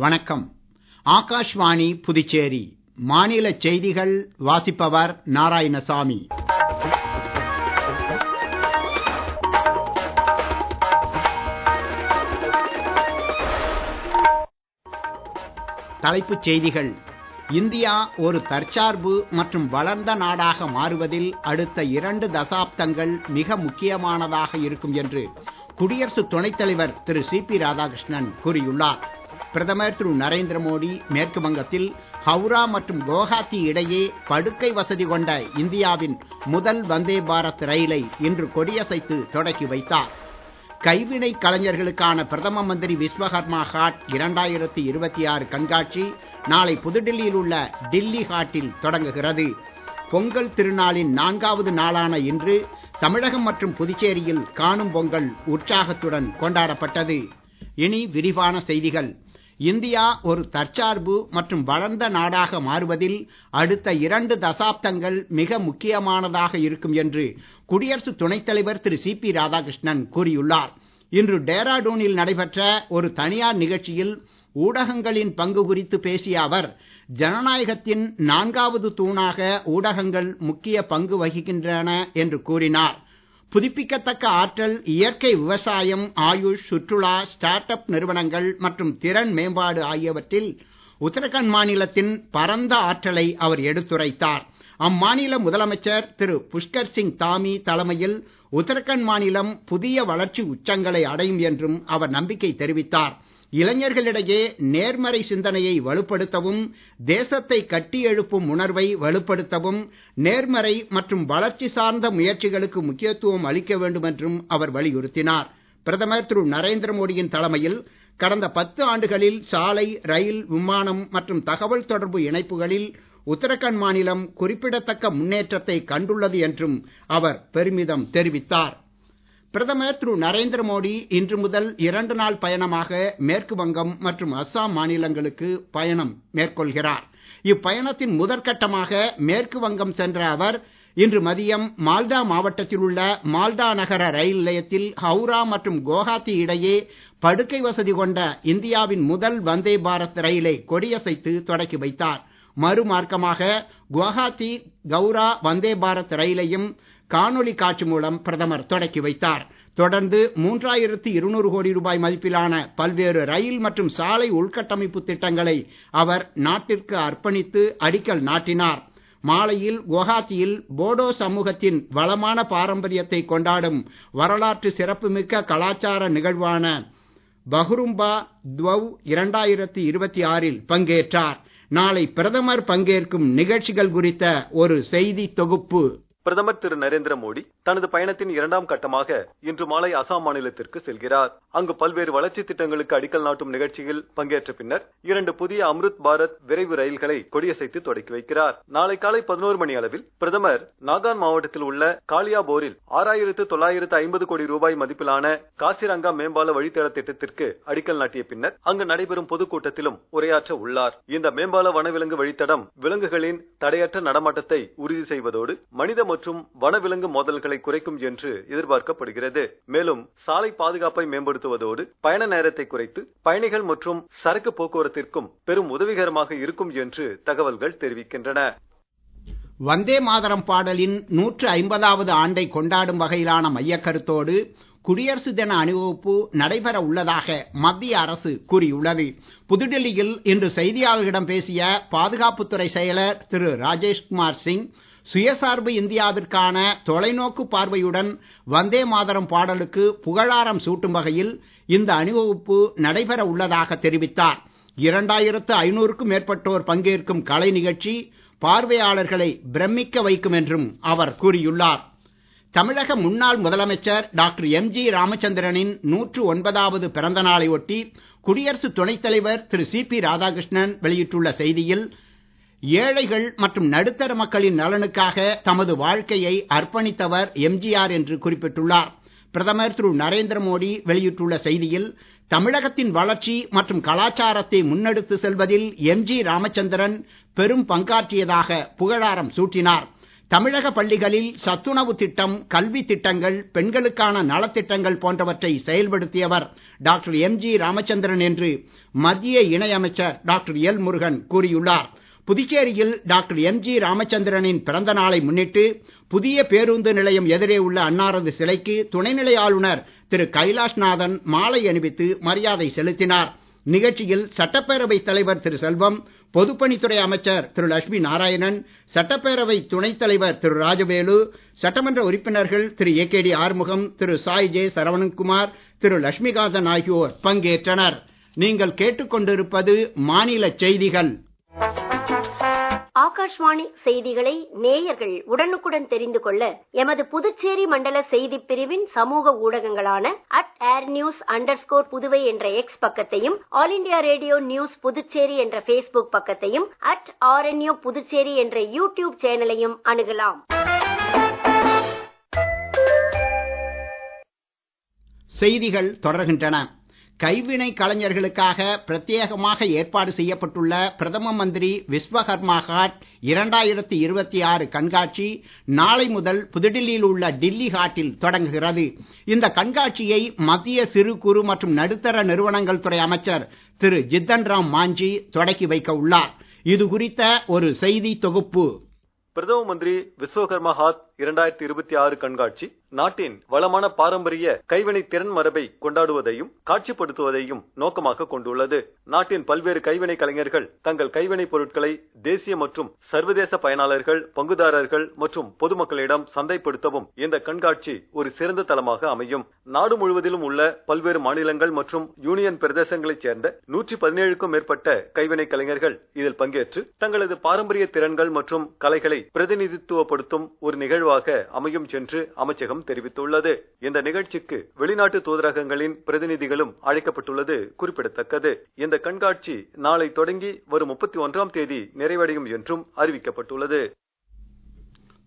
வணக்கம். ஆகாஷ்வாணி புதுச்சேரி மாநில செய்திகள் வாசிப்பவர் நாராயணசாமி. தலைப்புச் செய்திகள். இந்தியா ஒரு தற்சார்பு மற்றும் வளர்ந்த நாடாக மாறுவதில் அடுத்த 2 தசாப்தங்கள் மிக முக்கியமானதாக இருக்கும் என்று குடியரசு துணைத் தலைவர் திரு சி.பி. ராதாகிருஷ்ணன் கூறியுள்ளார். பிரதமர் திரு நரேந்திர மோடி மேற்கு வங்கத்தில் ஹவுரா மற்றும் குவஹாத்தி இடையே படுக்கை வசதி கொண்ட இந்தியாவின் முதல் வந்தே பாரத் ரயிலை இன்று கொடியசைத்து தொடக்கி வைத்தார். கைவினை கலைஞர்களுக்கான பிரதம மந்திரி விஸ்வகர்மா ஹாட் 2026 கண்காட்சி நாளை புதுடில்லியில் உள்ள டில்லி ஹாட்டில் தொடங்குகிறது. பொங்கல் திருநாளின் 4வது நாளான இன்று தமிழகம் மற்றும் புதுச்சேரியில் காணும் பொங்கல் உற்சாகத்துடன் கொண்டாடப்பட்டது. இனி விரிவான செய்திகள். இந்தியா ஒரு தற்சார்பு மற்றும் வளர்ந்த நாடாக மாறுவதில் அடுத்த 2 தசாப்தங்கள் மிக முக்கியமானதாக இருக்கும் என்று குடியரசு துணைத் தலைவர் திரு சி.பி. ராதாகிருஷ்ணன் கூறியுள்ளார். இன்று டேராடூனில் நடைபெற்ற ஒரு தனியார் நிகழ்ச்சியில் ஊடகங்களின் பங்கு குறித்து பேசிய அவர், ஜனநாயகத்தின் 4வது தூணாக ஊடகங்கள் முக்கிய பங்கு வகிக்கின்றன என்று கூறினார். புதுப்பிக்கத்தக்க ஆற்றல், இயற்கை விவசாயம், ஆயுஷ், சுற்றுலா, ஸ்டார்ட் அப் நிறுவனங்கள் மற்றும் திறன் மேம்பாடு ஆகியவற்றில் உத்தராகண்ட் மாநிலத்தின் பரந்த ஆற்றலை அவர் எடுத்துரைத்தார். அம்மாநில முதலமைச்சர் திரு புஷ்கர் சிங் தாமி தலைமையில் உத்தராகண்ட் மாநிலம் புதிய வளர்ச்சி உச்சங்களை அடையும் என்றும் அவர் நம்பிக்கை தெரிவித்தார். இளைஞர்களிடையே நேர்மறை சிந்தனையை வலுப்படுத்தவும், தேசத்தை கட்டி எழுப்பும் உணர்வை வலுப்படுத்தவும், நேர்மறை மற்றும் வளர்ச்சி சார்ந்த முயற்சிகளுக்கு முக்கியத்துவம் அளிக்க வேண்டும் என்றும் அவர் வலியுறுத்தினார். பிரதமர் திரு நரேந்திர மோடியின் தலைமையில் கடந்த 10 ஆண்டுகளில் சாலை, ரயில், விமானம் மற்றும் தகவல் தொடர்பு இணைப்புகளில் உத்தராகண்ட் மாநிலம் குறிப்பிடத்தக்க முன்னேற்றத்தை கண்டுள்ளது என்றும் அவர் பெருமிதம் தெரிவித்தார். பிரதமர் திரு நரேந்திர மோடி இன்று முதல் 2 நாள் பயணமாக மேற்கு வங்கம் மற்றும் அஸ்ஸாம் மாநிலங்களுக்கு பயணம் மேற்கொள்கிறார். இப்பயணத்தின் முதற்கட்டமாக மேற்கு வங்கம் சென்ற அவர் இன்று மதியம் மால்டா மாவட்டத்தில் உள்ள மால்டா நகர ரயில் நிலையத்தில் ஹவுரா மற்றும் குவஹாத்தி இடையே படுக்கை வசதி கொண்ட இந்தியாவின் முதல் வந்தே பாரத் ரயிலை கொடியசைத்து தொடக்கி வைத்தார். மறுமார்க்கமாக குவஹாத்தி கவுரா வந்தே பாரத் ரயிலையும் காணொளி காட்சி மூலம் பிரதமர் தொடக்கி வைத்தார். தொடர்ந்து 3200 கோடி ரூபாய் மதிப்பிலான பல்வேறு ரயில் மற்றும் சாலை உள்கட்டமைப்பு திட்டங்களை அவர் நாட்டிற்கு அர்ப்பணித்து அடிக்கல் நாட்டினார். மாலையில் குவஹாத்தியில் போடோ சமூகத்தின் வளமான பாரம்பரியத்தை கொண்டாடும் வரலாற்று சிறப்புமிக்க கலாச்சார நிகழ்வான பஹுரும்பா துவவ் 2026 பங்கேற்றார். நாளை பிரதமர் பங்கேற்கும் நிகழ்ச்சிகள் குறித்த ஒரு செய்தி தொகுப்பு. பிரதமர் திரு நரேந்திர மோடி தனது பயணத்தின் 2ஆம் கட்டமாக இன்று மாலை அசாம் மாநிலத்திற்கு செல்கிறார். அங்கு பல்வேறு வளர்ச்சி திட்டங்களுக்கு அடிக்கல் நாட்டும் நிகழ்ச்சியில் பங்கேற்ற பின்னர் 2 புதிய அம்ருத் பாரத் விரைவு ரயில்களை கொடியசைத்து தொடக்கி வைக்கிறார். நாளை காலை 11 மணி அளவில் பிரதமர் நாகான் மாவட்டத்தில் உள்ள காலியாபோரில் 6950 கோடி ரூபாய் மதிப்பிலான காசிரங்கா மேம்பால வழித்தட திட்டத்திற்கு அடிக்கல் நாட்டிய பின்னர் அங்கு நடைபெறும் பொதுக்கூட்டத்திலும் உரையாற்ற உள்ளார். இந்த மேம்பால வனவிலங்கு வழித்தடம் விலங்குகளின் தடையற்ற நடமாட்டத்தை உறுதி செய்வதோடு மனித மற்றும் வனவிலங்கு மோதல்களை குறைக்கும் என்று எதிர்பார்க்கப்படுகிறது. மேலும் சாலை பாதுகாப்பை மேம்படுத்துவதோடு பயண நேரத்தை குறைத்து பயணிகள் மற்றும் சரக்கு போக்குவரத்திற்கும் பெரும் உதவிகரமாக இருக்கும் என்று தகவல்கள் தெரிவிக்கின்றன. வந்தே மாதரம் பாடலின் 150வது ஆண்டை கொண்டாடும் வகையிலான மையக்கருத்தோடு குடியரசு தின அணிவகுப்பு நடைபெற உள்ளதாக மத்திய அரசு கூறியுள்ளது. புதுடில்லியில் இன்று செய்தியாளர்களிடம் பேசிய பாதுகாப்புத்துறை செயலர் திரு ராஜேஷ்குமார் சிங், சுயசார்பு இந்தியாவிற்கான தொலைநோக்கு பார்வையுடன் வந்தே மாதரம் பாடலுக்கு புகழாரம் சூட்டும் வகையில் இந்த அணிவகுப்பு நடைபெற உள்ளதாக தெரிவித்தார். 2500க்கும் மேற்பட்டோர் பங்கேற்கும் கலை நிகழ்ச்சி பார்வையாளர்களை பிரமிக்க வைக்கும் என்றும் அவர் கூறியுள்ளார். தமிழக முன்னாள் முதலமைச்சர் டாக்டர் எம்.ஜி. ராமச்சந்திரனின் 109வது பிறந்த நாளை ஒட்டி குடியரசு துணைத் தலைவர் திரு சி.பி. ராதாகிருஷ்ணன் வெளியிட்டுள்ள செய்தியில், ஏழைகள் மற்றும் நடுத்தர மக்களின் நலனுக்காக தமது வாழ்க்கையை அர்ப்பணித்தவர் எம்ஜிஆர் என்று குறிப்பிட்டுள்ளார். பிரதமர் திரு நரேந்திர மோடி வெளியிட்டுள்ள செய்தியில், தமிழகத்தின் வளர்ச்சி மற்றும் கலாச்சாரத்தை முன்னெடுத்து செல்வதில் எம்.ஜி. ராமச்சந்திரன் பெரும் பங்காற்றியதாக புகழாரம் சூட்டினார். தமிழக பள்ளிகளில் சத்துணவு திட்டம், கல்வி திட்டங்கள், பெண்களுக்கான நலத்திட்டங்கள் போன்றவற்றை செயல்படுத்தியவர் டாக்டர் எம்.ஜி. ராமச்சந்திரன் என்று மத்திய இணையமைச்சர் டாக்டர் எல். முருகன் கூறியுள்ளார். புதுச்சேரியில் டாக்டர் எம்.ஜி. ராமச்சந்திரனின் பிறந்த நாளை முன்னிட்டு புதிய பேருந்து நிலையம் எதிரே உள்ள அன்னாரது சிலைக்கு துணைநிலை ஆளுநர் திரு கைலாஷ்நாதன் மாலை அணிவித்து மரியாதை செலுத்தினார். நிகழ்ச்சியில் சட்டப்பேரவைத் தலைவர் திரு செல்வம், பொதுப்பணித்துறை அமைச்சர் திரு லட்சுமி நாராயணன், சட்டப்பேரவை துணைத் தலைவர் திரு ராஜவேலு, சட்டமன்ற உறுப்பினர்கள் திரு ஏ.கே.டி. ஆறுமுகம், திரு சாய் ஜே. சரவணன்குமார், திரு லட்சுமிகாந்தன் ஆகியோர் பங்கேற்றனர். நீங்கள் கேட்டுக்கொண்டிருப்பது மாநில செய்திகள். ஆகாஷ்வாணி செய்திகளை நேயர்கள் உடனுக்குடன் தெரிந்து கொள்ள எமது புதுச்சேரி மண்டல செய்திப் பிரிவின் சமூக ஊடகங்களான @airnews_புதுவை என்ற எக்ஸ் பக்கத்தையும், all India radio news Puducherry என்ற Facebook பக்கத்தையும், @RNU புதுச்சேரி என்ற யூடியூப் சேனலையும் அணுகலாம். செய்திகள் தொடர்கின்றன. கைவினை கலைஞர்களுக்காக பிரத்யேகமாக ஏற்பாடு செய்யப்பட்டுள்ள பிரதம மந்திரி விஸ்வகர்மா ஹாட் 2026 கண்காட்சி நாளை முதல் புதுடில்லியில் உள்ள டில்லி ஹாட்டில் தொடங்குகிறது. இந்த கண்காட்சியை மத்திய சிறு குறு மற்றும் நடுத்தர நிறுவனங்கள் துறை அமைச்சர் திரு ஜித்தன் ராம் மாஞ்சி தொடக்கி வைக்க உள்ளார். இது குறித்த ஒரு செய்தி தொகுப்பு. பிரதம மந்திரி விஸ்வகர்மா ஹாத் 2026 கண்காட்சி நாட்டின் வளமான பாரம்பரிய கைவினை திறன் மரபை கொண்டாடுவதையும் காட்சிப்படுத்துவதையும் நோக்கமாக கொண்டுள்ளது. நாட்டின் பல்வேறு கைவினை கலைஞர்கள் தங்கள் கைவினை பொருட்களை தேசிய மற்றும் சர்வதேச பயனாளர்கள், பங்குதாரர்கள் மற்றும் பொதுமக்களிடம் சந்தைப்படுத்தவும் இந்த கண்காட்சி ஒரு சிறந்த தளமாக அமையும். நாடு முழுவதிலும் உள்ள பல்வேறு மாநிலங்கள் மற்றும் யூனியன் பிரதேசங்களைச் சேர்ந்த 117க்கும் மேற்பட்ட கைவினை கலைஞர்கள் இதில் பங்கேற்று தங்களது பாரம்பரிய திறன்கள் மற்றும் கலைகளை பிரதிநிதித்துவப்படுத்தும் ஒரு நிகழ்வாக அமையும் என்று அமைச்சகம் தெரிவித்துள்ளது. இந்த நிகழ்ச்சிக்கு வெளிநாட்டு தூதரகங்களின் பிரதிநிதிகளும் அழைக்கப்பட்டுள்ளது குறிப்பிடத்தக்கது. இந்த கண்காட்சி நாளை தொடங்கி வரும் 31ஆம் தேதி நிறைவடையும் என்றும் அறிவிக்கப்பட்டுள்ளது.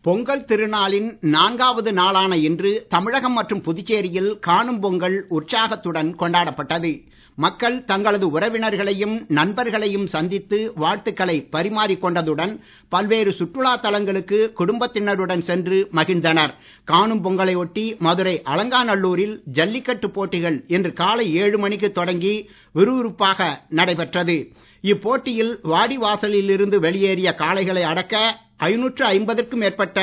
பொங்கல் திருநாளின் 4வது நாளான இன்று தமிழகம் மற்றும் புதுச்சேரியில் காணும் பொங்கல் உற்சாகத்துடன் கொண்டாடப்பட்டது. மக்கள் தங்களது உறவினர்களையும் நண்பர்களையும் சந்தித்து வாழ்த்துக்களை பரிமாறிக்கொண்டதுடன் பல்வேறு சுற்றுலா தலங்களுக்கு குடும்பத்தினருடன் சென்று மகிழ்ந்தனர். காணும் பொங்கலை ஒட்டி மதுரை அலங்காநல்லூரில் ஜல்லிக்கட்டு போட்டிகள் இன்று காலை 7 மணிக்கு தொடங்கி விறுவிறுப்பாக நடைபெற்றது. இப்போட்டியில் வாடிவாசலில் இருந்து வெளியேறிய காளைகளை அடக்க 550க்கும் மேற்பட்ட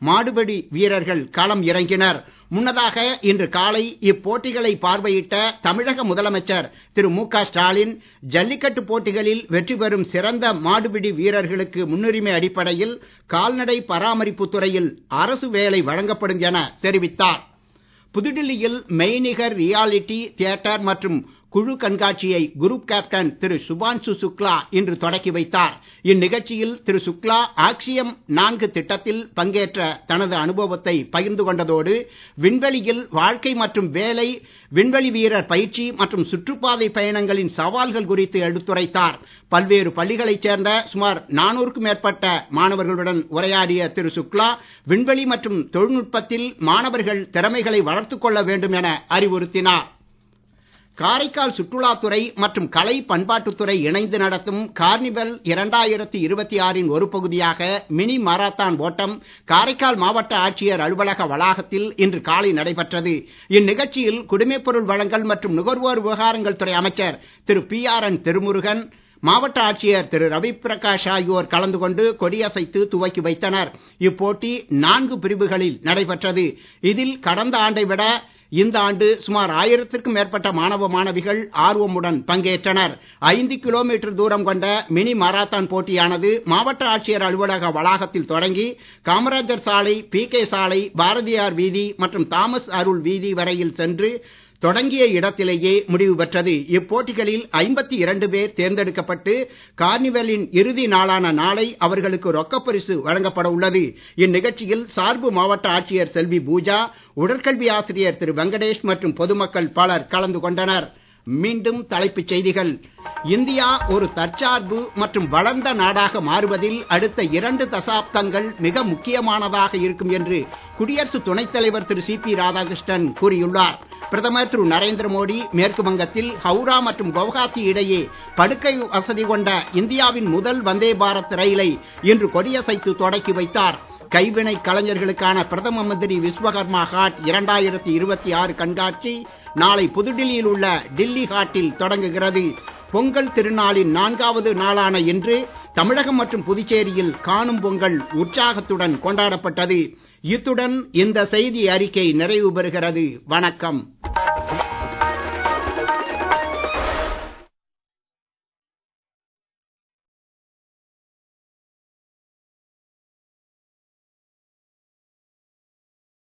மாடுபிடி வீரர்கள் களம் இறங்கினர். முன்னதாக இன்று காலை இப்போட்டிகளை பார்வையிட்ட தமிழக முதலமைச்சர் திரு மு.க. ஸ்டாலின் ஜல்லிக்கட்டு போட்டிகளில் வெற்றி பெறும் சிறந்த மாடுபிடி வீரர்களுக்கு முன்னுரிமை அடிப்படையில் கால்நடை பராமரிப்பு துறையில் அரசு வேலை வழங்கப்படும் என தெரிவித்தார். புதுடில்லியில் மெய்நிகர் ரியாலிட்டி தியேட்டர் மற்றும் குழு கண்காட்சியை குரூப் கேப்டன் திரு சுபான்சு சுக்லா இன்று தொடக்கி வைத்தார். இந்நிகழ்ச்சியில் திரு சுக்லா ஆக்சியம் 4 திட்டத்தில் பங்கேற்ற தனது அனுபவத்தை பகிர்ந்து கொண்டதோடு விண்வெளியில் வாழ்க்கை மற்றும் வேலை, விண்வெளி வீரர் பயிற்சி மற்றும் சுற்றுப்பாதை பயணங்களின் சவால்கள் குறித்து எடுத்துரைத்தார். பல்வேறு பள்ளிகளைச் சேர்ந்த சுமார் 400க்கும் மேற்பட்ட மாணவர்களுடன் உரையாடிய திரு சுக்லா விண்வெளி மற்றும் தொழில்நுட்பத்தில் மாணவர்கள் திறமைகளை வளர்த்துக் கொள்ள வேண்டும் என அறிவுறுத்தினார். காரைக்கால் சுற்றுலாத்துறை மற்றும் கலை பண்பாட்டுத்துறை இணைந்து நடத்தும் கார்னிவல் 2026 ஒரு பகுதியாக மினி மாரத்தான் ஓட்டம் காரைக்கால் மாவட்ட ஆட்சியர் அலுவலக வளாகத்தில் இன்று காலை நடைபெற்றது. இந்நிகழ்ச்சியில் குடிமைப்பொருள் வழங்கல் மற்றும் நுகர்வோர் விவகாரங்கள் துறை அமைச்சர் திரு PRN திருமுருகன், மாவட்ட ஆட்சியர் திரு ரவி பிரகாஷ் ஆகியோர் கலந்து கொண்டு கொடியசைத்து துவக்கி வைத்தனர். இப்போட்டி 4 பிரிவுகளில் நடைபெற்றது. இதில் கடந்த ஆண்டை விட இந்த ஆண்டு சுமார் 1000க்கும் மேற்பட்ட மாணவ மாணவிகள் ஆர்வமுடன் பங்கேற்றனர். 5 கிலோமீட்டர் தூரம் கொண்ட மினி மாரத்தான் போட்டியானது மாவட்ட ஆட்சியர் அலுவலக வளாகத்தில் தொடங்கி காமராஜர் சாலை, PK சாலை, பாரதியார் வீதி மற்றும் தாமஸ் அருள் வீதி வரையில் சென்று தொடங்கிய இடத்திலேயே முடிவு பெற்றது. இப்போட்டிகளில் 52 பேர் தேர்ந்தெடுக்கப்பட்டு கார்னிவலின் இறுதி நாளான நாளை அவர்களுக்கு ரொக்கப் பரிசு வழங்கப்பட உள்ளது. இந்நிகழ்ச்சியில் சார்பு மாவட்ட ஆட்சியர் செல்வி பூஜா, உடற்கல்வி ஆசிரியர் திரு வெங்கடேஷ் மற்றும் பொதுமக்கள் பலர் கலந்து கொண்டனர். மீண்டும் தலைப்புச் செய்திகள். இந்தியா ஒரு தற்சார்பு மற்றும் வளர்ந்த நாடாக மாறுவதில் அடுத்த 2 தசாப்தங்கள் மிக முக்கியமானதாக இருக்கும் என்று குடியரசு துணைத் தலைவர் திரு CP ராதாகிருஷ்ணன் கூறியுள்ளார். பிரதமர் திரு நரேந்திர மோடி மேற்கு வங்கத்தில் ஹவுரா மற்றும் குவஹாத்தி இடையே படுக்கை வசதி கொண்ட இந்தியாவின் முதல் வந்தே பாரத் ரயிலை இன்று கொடியசைத்து தொடக்கி வைத்தார். கைவினை கலைஞர்களுக்கான பிரதம மந்திரி விஸ்வகர்மா ஹாட் 2026 கண்காட்சி நாளை புதுடில்லியில் உள்ள டில்லி ஹாட்டில் தொடங்குகிறது. பொங்கல் திருநாளின் 4வது நாளான இன்று தமிழகம் மற்றும் புதுச்சேரியில் காணும் பொங்கல் உற்சாகத்துடன் கொண்டாடப்பட்டது. இத்துடன் இந்த செய்தி அறிக்கை நிறைவு பெறுகிறது. வணக்கம்.